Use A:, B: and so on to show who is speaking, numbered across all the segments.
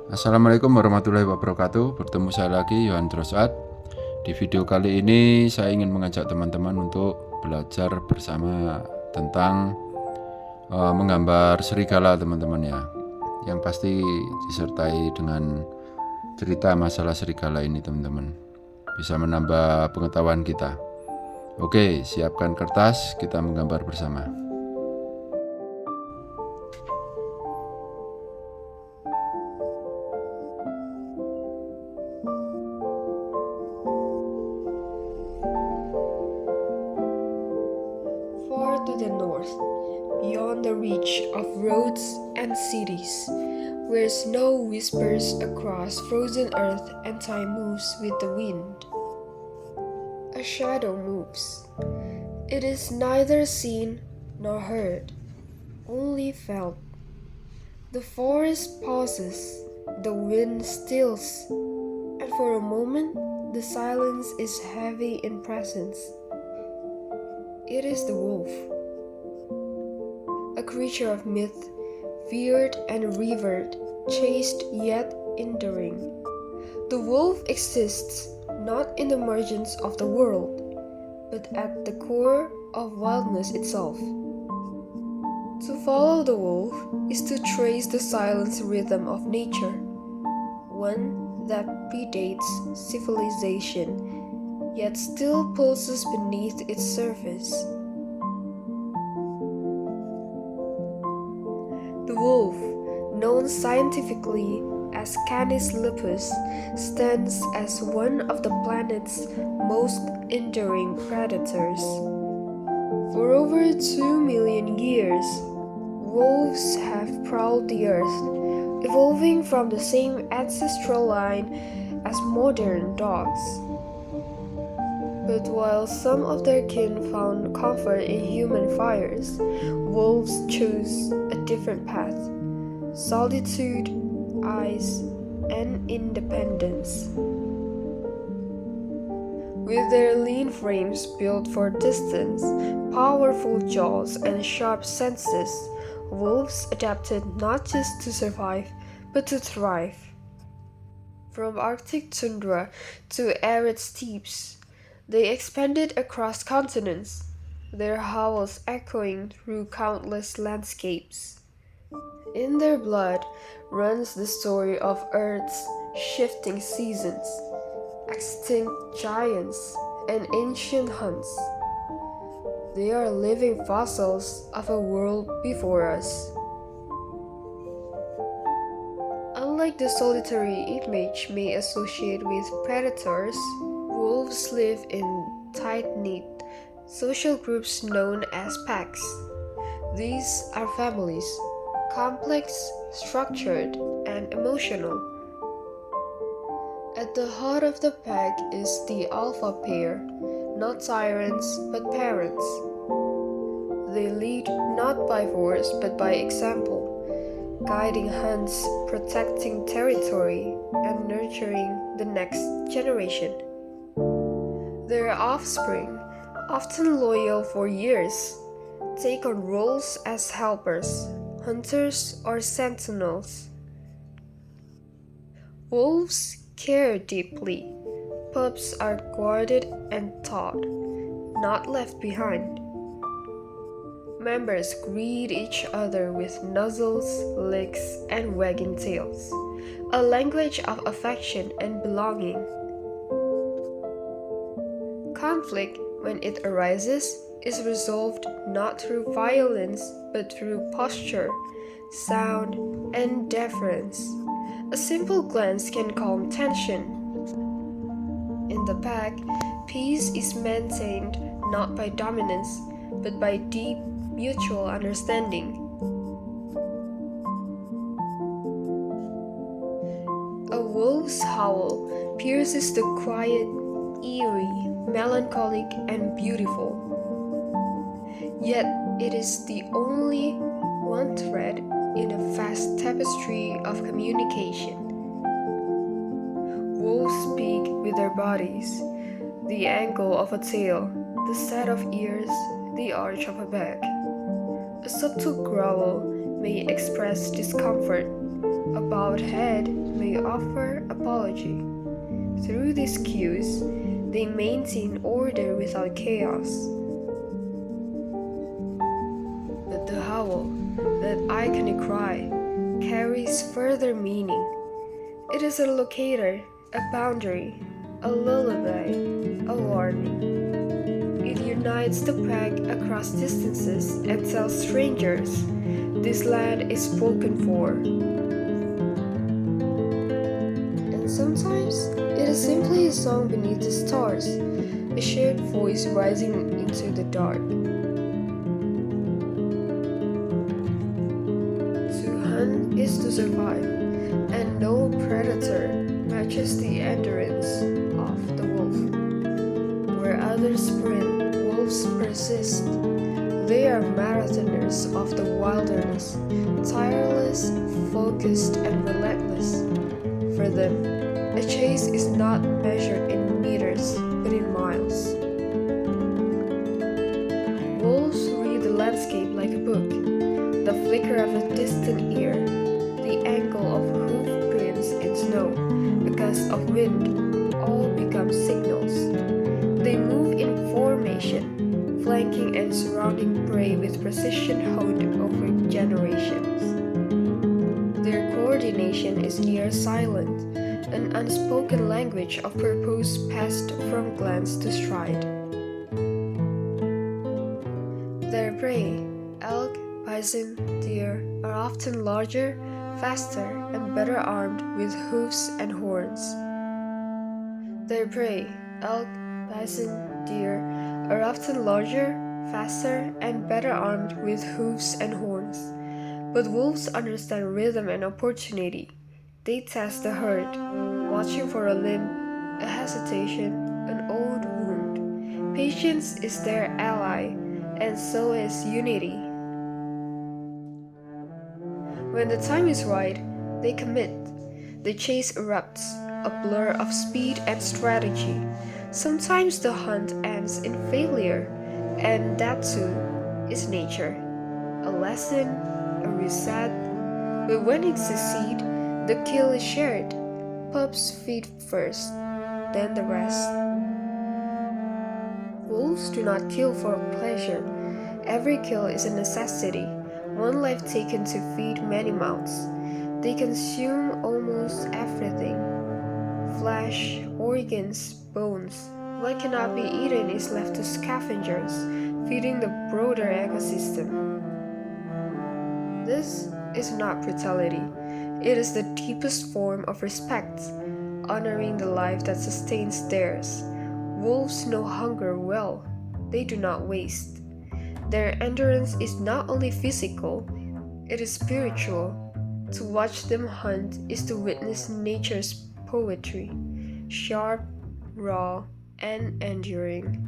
A: Assalamualaikum warahmatullahi wabarakatuh. Bertemu saya lagi, Yohan Drosat. Di video kali ini saya ingin mengajak teman-teman untuk belajar bersama tentang menggambar serigala, teman-teman ya. Yang pasti disertai dengan cerita masalah serigala ini, teman-teman. Bisa menambah pengetahuan kita. Oke, siapkan kertas, kita menggambar bersama.
B: Far to the north, beyond the reach of roads and cities, where snow whispers across frozen earth and time moves with the wind. A shadow moves. It is neither seen nor heard, only felt. The forest pauses, the wind stills, and for a moment the silence is heavy in presence. It is the wolf, a creature of myth, feared and revered, chaste yet enduring. The wolf exists not in the margins of the world, but at the core of wildness itself. To follow the wolf is to trace the silent rhythm of nature, one that predates civilization, yet still pulses beneath its surface. The wolf, known scientifically as Canis lupus, stands as one of the planet's most enduring predators. For over 2 million years, wolves have prowled the earth, evolving from the same ancestral line as modern dogs. But while some of their kin found comfort in human fires, wolves chose a different path: solitude, ice, and independence. With their lean frames built for distance, powerful jaws, and sharp senses, wolves adapted not just to survive, but to thrive. From Arctic tundra to arid steppes, they expanded across continents, their howls echoing through countless landscapes. In their blood runs the story of Earth's shifting seasons, extinct giants, and ancient hunts. They are living fossils of a world before us. Unlike the solitary image may associate with predators, wolves live in tight-knit social groups known as packs. These are families, complex, structured, and emotional. At the heart of the pack is the alpha pair, not tyrants but parents. They lead not by force but by example, guiding hunts, protecting territory, and nurturing the next generation. Their offspring, often loyal for years, take on roles as helpers, hunters, or sentinels. Wolves care deeply. Pups are guarded and taught, not left behind. Members greet each other with nuzzles, licks, and wagging tails, a language of affection and belonging. Conflict, when it arises, is resolved not through violence but through posture, sound, and deference. A simple glance can calm tension. In the pack, peace is maintained not by dominance but by deep mutual understanding. A wolf's howl pierces the quiet, eerie, melancholic, and beautiful. Yet it is the only one thread in a vast tapestry of communication. Wolves speak with their bodies, the angle of a tail, the set of ears, the arch of a back. A subtle growl may express discomfort. A bowed head may offer apology. Through these cues, they maintain order without chaos. But the howl, that iconic cry, carries further meaning. It is a locator, a boundary, a lullaby, a warning. It unites the pack across distances and tells strangers, this land is spoken for. And sometimes it is simply a song beneath the stars, a shared voice rising into the dark. To hunt is to survive, and no predator matches the endurance of the wolf. Where others sprint, wolves persist. They are marathoners of the wilderness, tireless, focused, and relentless. For them, a chase is not measured in meters, but in miles. Wolves read the landscape like a book. The flicker of a distant ear, the angle of hoof prints in snow, because of wind, all become signals. They move in formation, flanking and surrounding prey with precision honed over generations. Their coordination is near silent, an unspoken language of purpose passed from glance to stride. Their prey, elk, bison, deer, are often larger, faster, and better armed with hoofs and horns. Their prey, elk, bison, deer, are often larger, faster, and better armed with hoofs and horns. But wolves understand rhythm and opportunity. They test the herd, watching for a limb, a hesitation, an old wound. Patience is their ally, and so is unity. When the time is right, they commit. The chase erupts, a blur of speed and strategy. Sometimes the hunt ends in failure, and that too is nature. A lesson, a reset. But when it succeeds, the kill is shared. Pups feed first, then the rest. Wolves do not kill for pleasure. Every kill is a necessity, one life taken to feed many mouths. They consume almost everything. Flesh, organs, bones. What cannot be eaten is left to scavengers, feeding the broader ecosystem. This is not brutality. It is the deepest form of respect, honoring the life that sustains theirs. Wolves know hunger well. They do not waste. Their endurance is not only physical, it is spiritual. To watch them hunt is to witness nature's poetry, sharp, raw, and enduring.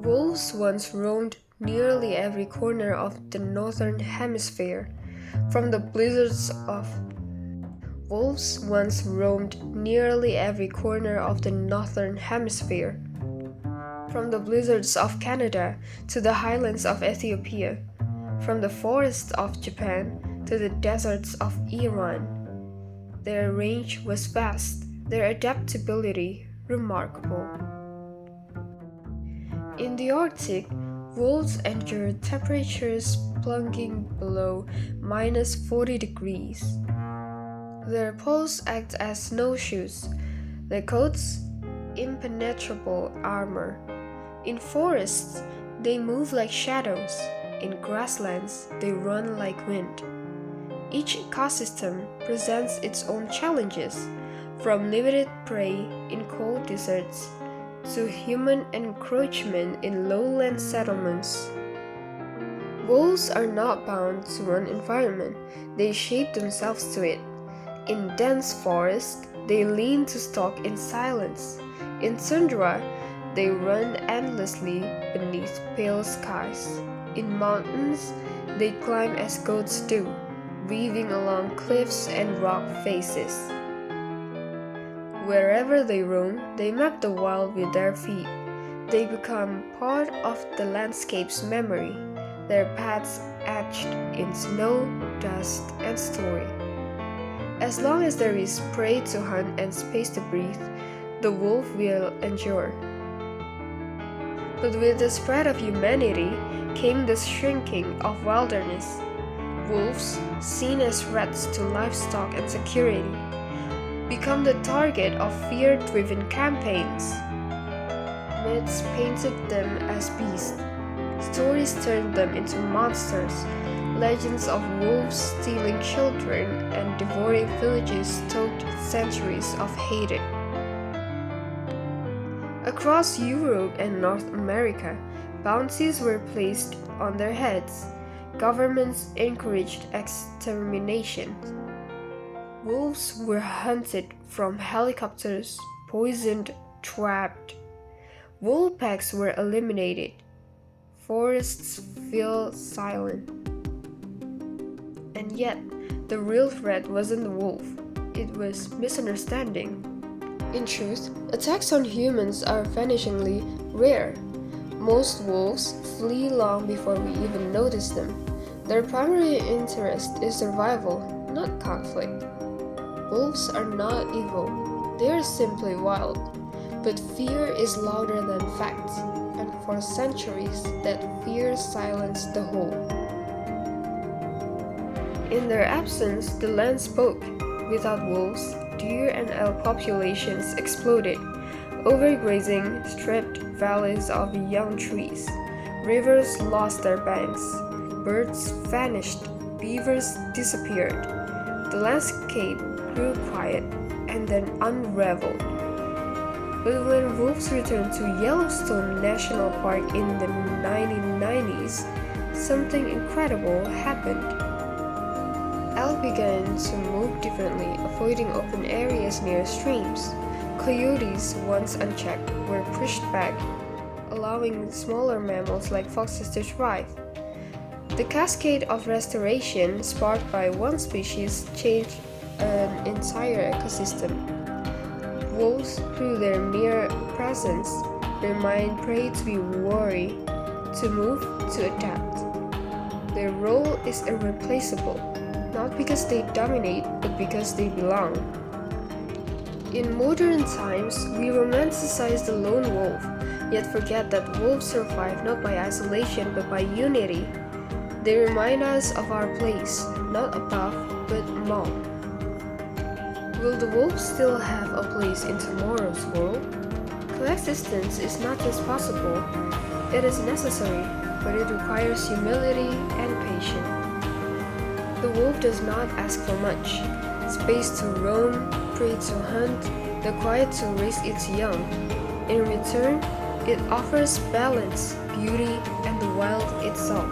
B: Wolves once roamed nearly every corner of the northern hemisphere. From the blizzards of Wolves once roamed nearly every corner of the northern hemisphere. From the blizzards of Canada to the highlands of Ethiopia, from the forests of Japan to the deserts of Iran. Their range was vast, their adaptability remarkable. In the Arctic, wolves endure temperatures plunging below minus 40 degrees. Their paws act as snowshoes, their coats, impenetrable armor. In forests, they move like shadows. In grasslands, they run like wind. Each ecosystem presents its own challenges, from limited prey in cold deserts to human encroachment in lowland settlements. Wolves are not bound to one environment, they shape themselves to it. In dense forests, they lean to stalk in silence. In tundra, they run endlessly beneath pale skies. In mountains, they climb as goats do, weaving along cliffs and rock faces. Wherever they roam, they map the wild with their feet. They become part of the landscape's memory, their paths etched in snow, dust, and story. As long as there is prey to hunt and space to breathe, the wolf will endure. But with the spread of humanity came the shrinking of wilderness. Wolves, seen as threats to livestock and security, become the target of fear-driven campaigns. Myths painted them as beasts. Stories turned them into monsters. Legends of wolves stealing children and devouring villages told centuries of hatred. Across Europe and North America, bounties were placed on their heads. Governments encouraged extermination. Wolves were hunted from helicopters, poisoned, trapped. Wolf packs were eliminated. Forests fell silent. And yet, the real threat wasn't the wolf. It was misunderstanding. In truth, attacks on humans are vanishingly rare. Most wolves flee long before we even notice them. Their primary interest is survival, not conflict. Wolves are not evil. They are simply wild. But fear is louder than facts, and for centuries that fear silenced the whole. In their absence, the land spoke. Without wolves, deer and elk populations exploded. Overgrazing stripped valleys of young trees. Rivers lost their banks. Birds vanished. Beavers disappeared. The landscape grew quiet and then unraveled. But when wolves returned to Yellowstone National Park in the 1990s, something incredible happened. Elk began to move differently, avoiding open areas near streams. Coyotes, once unchecked, were pushed back, allowing smaller mammals like foxes to thrive. The cascade of restoration sparked by one species changed an entire ecosystem. Wolves, through their mere presence, remind prey to be wary, to move, to adapt. Their role is irreplaceable, not because they dominate, but because they belong. In modern times, we romanticize the lone wolf, yet forget that wolves survive not by isolation but by unity. They remind us of our place, not above, but among. Will the wolf still have a place in tomorrow's world? Coexistence is not just possible, it is necessary, but it requires humility and patience. The wolf does not ask for much: space to roam, prey to hunt, the quiet to raise its young. In return, it offers balance, beauty, and the wild itself.